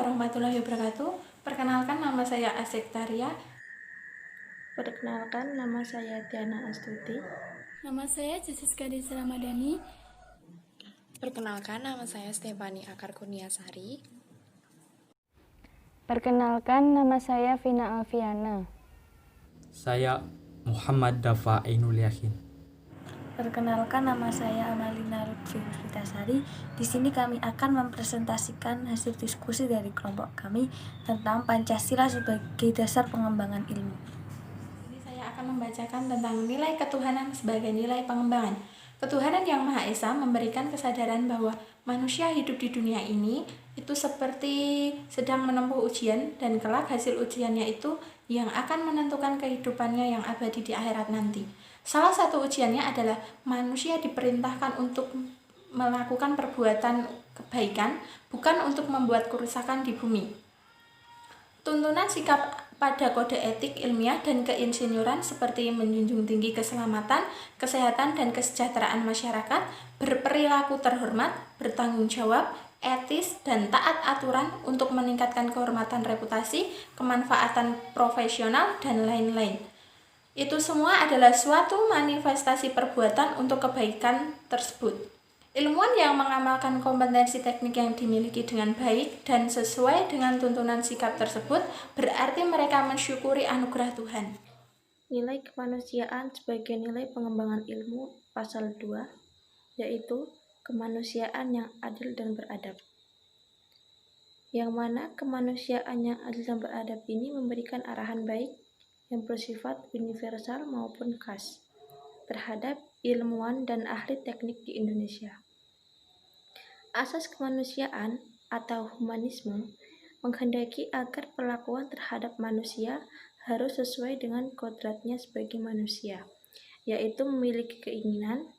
warahmatullahi wabarakatuh. Perkenalkan, nama saya Asektaria. Perkenalkan, nama saya Diana Astuti. Nama saya Jessica Desra Ramadhani. Perkenalkan, nama saya Stefani Akar Kurniasari. Perkenalkan, nama saya Vina Alfiana. Saya Muhammad Dafa Ainul Yakin. Perkenalkan, nama saya Amalina Lutfi Husnitasari. Di sini kami akan mempresentasikan hasil diskusi dari kelompok kami tentang Pancasila sebagai dasar pengembangan ilmu. Ini saya akan membacakan tentang nilai ketuhanan sebagai nilai pengembangan. Ketuhanan yang Maha Esa memberikan kesadaran bahwa manusia hidup di dunia ini itu seperti sedang menempuh ujian, dan kelak hasil ujiannya itu yang akan menentukan kehidupannya yang abadi di akhirat nanti. Salah satu ujiannya adalah manusia diperintahkan untuk melakukan perbuatan kebaikan, bukan untuk membuat kerusakan di bumi. Tuntunan sikap pada kode etik ilmiah dan keinsinyuran seperti menjunjung tinggi keselamatan, kesehatan, dan kesejahteraan masyarakat, berperilaku terhormat, bertanggung jawab, etis, dan taat aturan untuk meningkatkan kehormatan reputasi, kemanfaatan profesional, dan lain-lain. Itu semua adalah suatu manifestasi perbuatan untuk kebaikan tersebut. Ilmuwan yang mengamalkan kompetensi teknik yang dimiliki dengan baik dan sesuai dengan tuntunan sikap tersebut berarti mereka mensyukuri anugerah Tuhan. Nilai kemanusiaan sebagai nilai pengembangan ilmu pasal 2, yaitu kemanusiaan yang adil dan beradab. Yang mana kemanusiaan yang adil dan beradab ini memberikan arahan baik yang bersifat universal maupun khas terhadap ilmuwan dan ahli teknik di Indonesia. Asas kemanusiaan atau humanisme menghendaki agar perlakuan terhadap manusia harus sesuai dengan kodratnya sebagai manusia, yaitu memiliki keinginan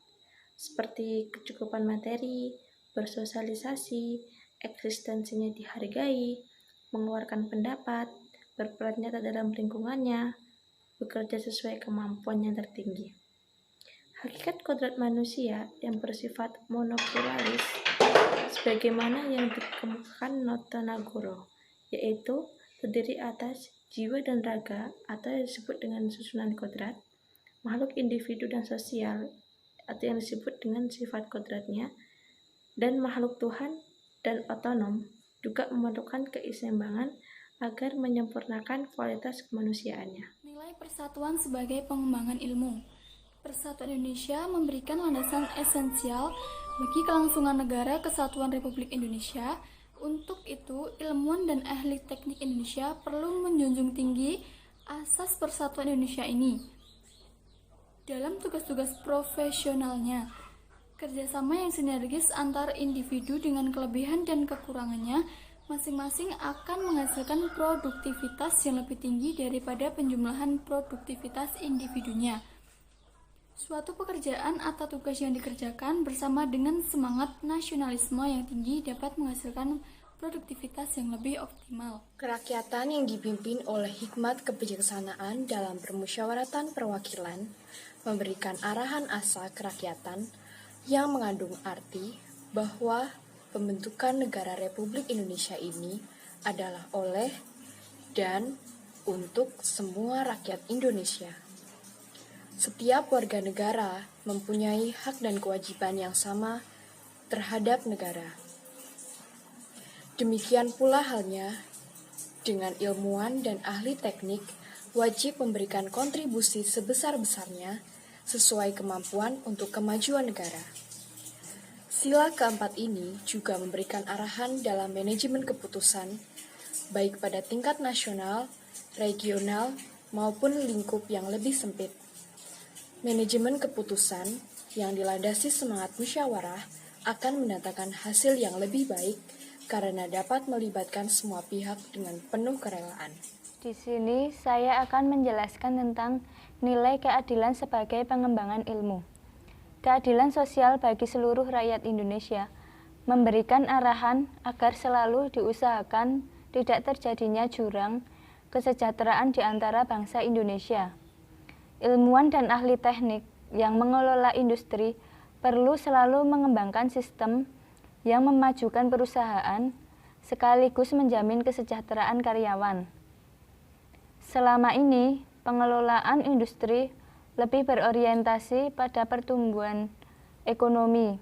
seperti kecukupan materi, bersosialisasi, eksistensinya dihargai, mengeluarkan pendapat, berperan nyata dalam lingkungannya, bekerja sesuai kemampuan yang tertinggi. Hakikat kodrat manusia yang bersifat monopluralis sebagaimana yang dikemukakan Nata Nagoro, yaitu terdiri atas jiwa dan raga atau yang disebut dengan susunan kodrat, makhluk individu dan sosial atau yang disebut dengan sifat kodratnya, dan makhluk Tuhan dan otonom juga memerlukan keseimbangan agar menyempurnakan kualitas kemanusiaannya. Nilai persatuan sebagai pengembangan ilmu. Persatuan Indonesia memberikan landasan esensial bagi kelangsungan negara kesatuan Republik Indonesia. Untuk itu, ilmuwan dan ahli teknik Indonesia perlu menjunjung tinggi asas persatuan Indonesia ini. Dalam tugas-tugas profesionalnya, kerjasama yang sinergis antar individu dengan kelebihan dan kekurangannya masing-masing akan menghasilkan produktivitas yang lebih tinggi daripada penjumlahan produktivitas individunya. Suatu pekerjaan atau tugas yang dikerjakan bersama dengan semangat nasionalisme yang tinggi dapat menghasilkan produktivitas yang lebih optimal. Kerakyatan yang dipimpin oleh hikmat kebijaksanaan dalam permusyawaratan perwakilan memberikan arahan asa kerakyatan yang mengandung arti bahwa pembentukan negara Republik Indonesia ini adalah oleh dan untuk semua rakyat Indonesia. Setiap warga negara mempunyai hak dan kewajiban yang sama terhadap negara. Demikian pula halnya dengan ilmuwan dan ahli teknik wajib memberikan kontribusi sebesar-besarnya sesuai kemampuan untuk kemajuan negara. Sila keempat ini juga memberikan arahan dalam manajemen keputusan, baik pada tingkat nasional, regional, maupun lingkup yang lebih sempit. Manajemen keputusan yang dilandasi semangat musyawarah akan mendatangkan hasil yang lebih baik karena dapat melibatkan semua pihak dengan penuh kerelaan. Di sini saya akan menjelaskan tentang nilai keadilan sebagai pengembangan ilmu. Keadilan sosial bagi seluruh rakyat Indonesia memberikan arahan agar selalu diusahakan tidak terjadinya jurang kesejahteraan di antara bangsa Indonesia. Ilmuwan dan ahli teknik yang mengelola industri perlu selalu mengembangkan sistem yang memajukan perusahaan sekaligus menjamin kesejahteraan karyawan. Selama ini, pengelolaan industri lebih berorientasi pada pertumbuhan ekonomi,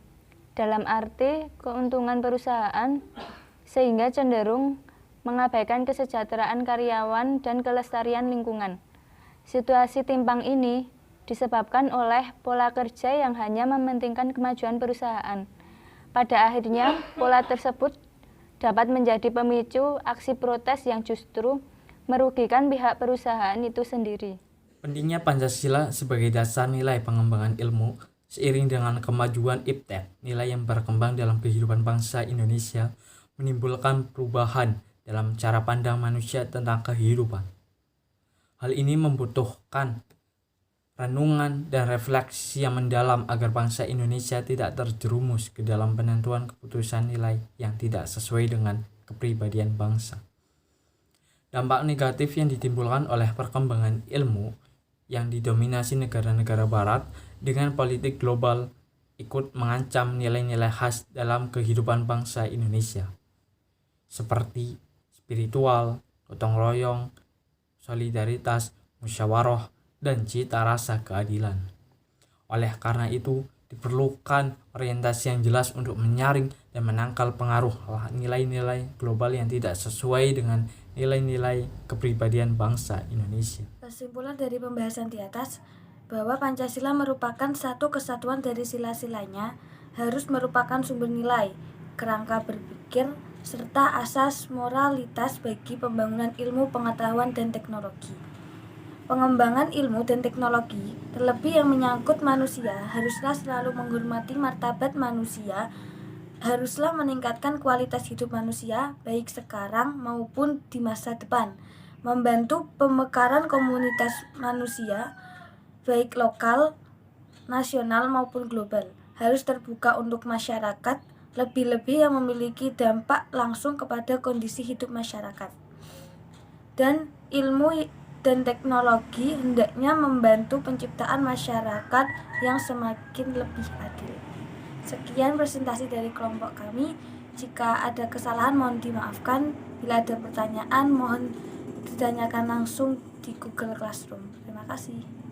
dalam arti keuntungan perusahaan, sehingga cenderung mengabaikan kesejahteraan karyawan dan kelestarian lingkungan. Situasi timpang ini disebabkan oleh pola kerja yang hanya mementingkan kemajuan perusahaan. Pada akhirnya, pola tersebut dapat menjadi pemicu aksi protes yang justru merugikan pihak perusahaan itu sendiri. Pentingnya Pancasila sebagai dasar nilai pengembangan ilmu seiring dengan kemajuan iptek, nilai yang berkembang dalam kehidupan bangsa Indonesia menimbulkan perubahan dalam cara pandang manusia tentang kehidupan. Hal ini membutuhkan renungan dan refleksi yang mendalam agar bangsa Indonesia tidak terjerumus ke dalam penentuan keputusan nilai yang tidak sesuai dengan kepribadian bangsa. Dampak negatif yang ditimbulkan oleh perkembangan ilmu yang didominasi negara-negara barat dengan politik global ikut mengancam nilai-nilai khas dalam kehidupan bangsa Indonesia, seperti spiritual, gotong royong, solidaritas, musyawarah, dan cita rasa keadilan. Oleh karena itu, diperlukan orientasi yang jelas untuk menyaring dan menangkal pengaruh nilai-nilai global yang tidak sesuai dengan nilai-nilai kepribadian bangsa Indonesia. Kesimpulan dari pembahasan di atas bahwa Pancasila merupakan satu kesatuan dari sila-silanya, harus merupakan sumber nilai, kerangka berpikir, serta asas moralitas bagi pembangunan ilmu pengetahuan dan teknologi. Pengembangan ilmu dan teknologi, terlebih yang menyangkut manusia, haruslah selalu menghormati martabat manusia, haruslah meningkatkan kualitas hidup manusia, baik sekarang maupun di masa depan, membantu pemekaran komunitas manusia, baik lokal, nasional maupun global, harus terbuka untuk masyarakat, lebih-lebih yang memiliki dampak langsung kepada kondisi hidup masyarakat. Dan ilmu dan teknologi hendaknya membantu penciptaan masyarakat yang semakin lebih adil. Sekian presentasi dari kelompok kami. Jika ada kesalahan mohon dimaafkan. Bila ada pertanyaan mohon ditanyakan langsung di Google Classroom. Terima kasih.